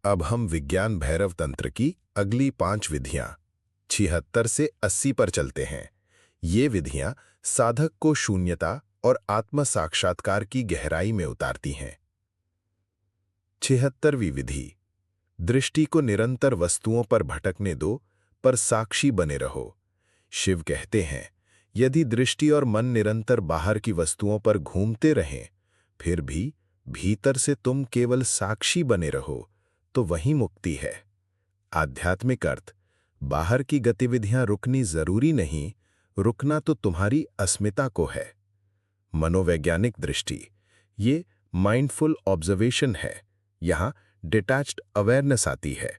अब हम विज्ञान भैरव तंत्र की अगली 5 विधियां 76 से 80 पर चलते हैं। ये विधियां साधक को शून्यता और आत्म साक्षात्कार की गहराई में उतारती हैं। 76वीं विधि, दृष्टि को निरंतर वस्तुओं पर भटकने दो, पर साक्षी बने रहो। शिव कहते हैं, यदि दृष्टि और मन निरंतर बाहर की वस्तुओं पर घूमते रहें, फिर भी भीतर से तुम केवल साक्षी बने रहो, तो वही मुक्ति है। आध्यात्मिक अर्थ, बाहर की गतिविधियां रुकनी जरूरी नहीं, रुकना तो तुम्हारी अस्मिता को है। मनोवैज्ञानिक दृष्टि, ये माइंडफुल ऑब्जर्वेशन है। यहां डिटैच्ड अवेयरनेस आती है।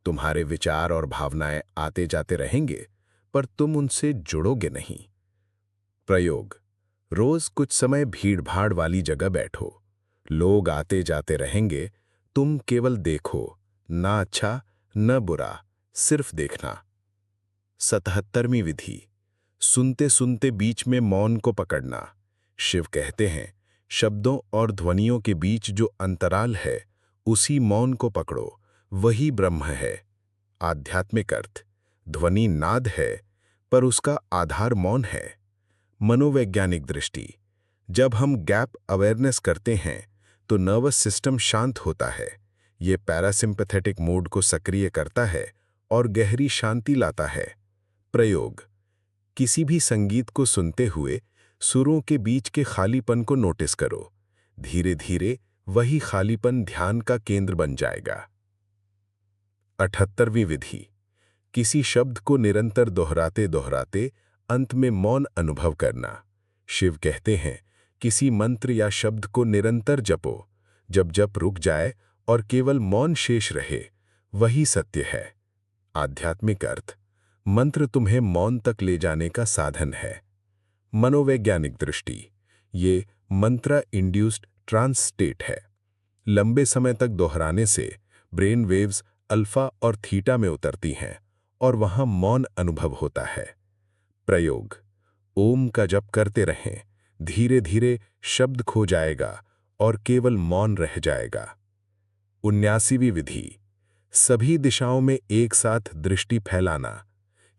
तुम्हारे विचार और भावनाएं आते जाते रहेंगे, पर तुम उनसे जुड़ोगे नहीं। प्रयोग, रोज कुछ समय भीड़भाड़ वाली जगह बैठो। लोग आते जाते रहेंगे, तुम केवल देखो, ना अच्छा न बुरा, सिर्फ देखना। 77वीं विधि, सुनते सुनते बीच में मौन को पकड़ना। शिव कहते हैं, शब्दों और ध्वनियों के बीच जो अंतराल है, उसी मौन को पकड़ो, वही ब्रह्म है। आध्यात्मिक अर्थ, ध्वनि नाद है, पर उसका आधार मौन है। मनोवैज्ञानिक दृष्टि, जब हम गैप अवेयरनेस करते हैं तो नर्वस सिस्टम शांत होता है। ये पैरासिम्पैथेटिक मोड को सक्रिय करता है और गहरी शांति लाता है। प्रयोग, किसी भी संगीत को सुनते हुए सुरों के बीच के खालीपन को नोटिस करो। धीरे धीरे वही खालीपन ध्यान का केंद्र बन जाएगा। 78वीं विधि, किसी शब्द को निरंतर दोहराते दोहराते अंत में मौन अनुभव करना। शिव कहते हैं, किसी मंत्र या शब्द को निरंतर जपो। जब जप रुक जाए और केवल मौन शेष रहे, वही सत्य है। आध्यात्मिक अर्थ, मंत्र तुम्हें मौन तक ले जाने का साधन है। मनोवैज्ञानिक दृष्टि, ये मंत्र इंड्यूस्ड ट्रांस स्टेट है। लंबे समय तक दोहराने से ब्रेन वेव्स अल्फा और थीटा में उतरती हैं और वहां मौन अनुभव होता है। प्रयोग, ओम का जप करते रहें, धीरे धीरे शब्द खो जाएगा और केवल मौन रह जाएगा। 79वीं विधि, सभी दिशाओं में एक साथ दृष्टि फैलाना।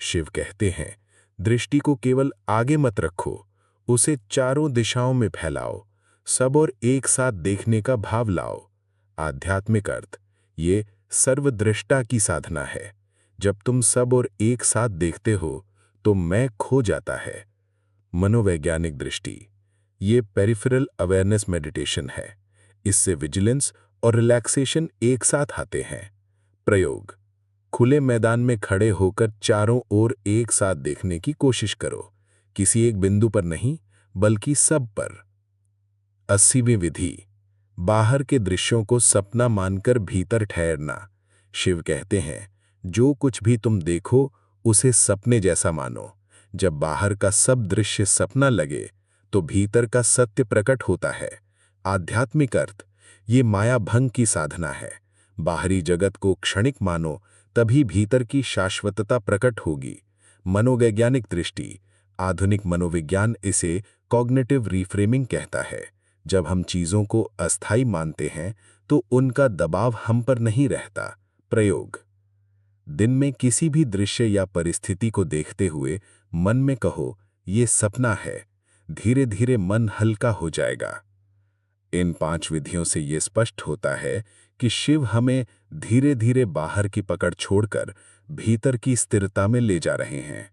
शिव कहते हैं, दृष्टि को केवल आगे मत रखो, उसे चारों दिशाओं में फैलाओ, सब और एक साथ देखने का भाव लाओ। आध्यात्मिक अर्थ, ये सर्वदृष्टा की साधना है। जब तुम सब और एक साथ देखते हो, तो मैं खो जाता है। मनोवैज्ञानिक दृष्टि, ये पेरिफेरल अवेयरनेस मेडिटेशन है। इससे विजिलेंस और रिलैक्सेशन एक साथ आते हैं। प्रयोग, खुले मैदान में खड़े होकर चारों ओर एक साथ देखने की कोशिश करो, किसी एक बिंदु पर नहीं, बल्कि सब पर। 80वीं विधि, बाहर के दृश्यों को सपना मानकर भीतर ठहरना। शिव कहते हैं, जो कुछ भी तुम देखो, उसे सपने जैसा मानो। जब बाहर का सब दृश्य सपना लगे, तो भीतर का सत्य प्रकट होता है। आध्यात्मिक अर्थ, ये माया भंग की साधना है। बाहरी जगत को क्षणिक मानो, तभी भीतर की शाश्वतता प्रकट होगी। मनोवैज्ञानिक दृष्टि, आधुनिक मनोविज्ञान इसे कॉग्निटिव रिफ्रेमिंग कहता है। जब हम चीजों को अस्थायी मानते हैं, तो उनका दबाव हम पर नहीं रहता। प्रयोग, दिन में किसी भी दृश्य या परिस्थिति को देखते हुए मन में कहो, ये सपना है। धीरे धीरे मन हल्का हो जाएगा। इन 5 विधियों से ये स्पष्ट होता है कि शिव हमें धीरे धीरे बाहर की पकड़ छोड़कर भीतर की स्थिरता में ले जा रहे हैं।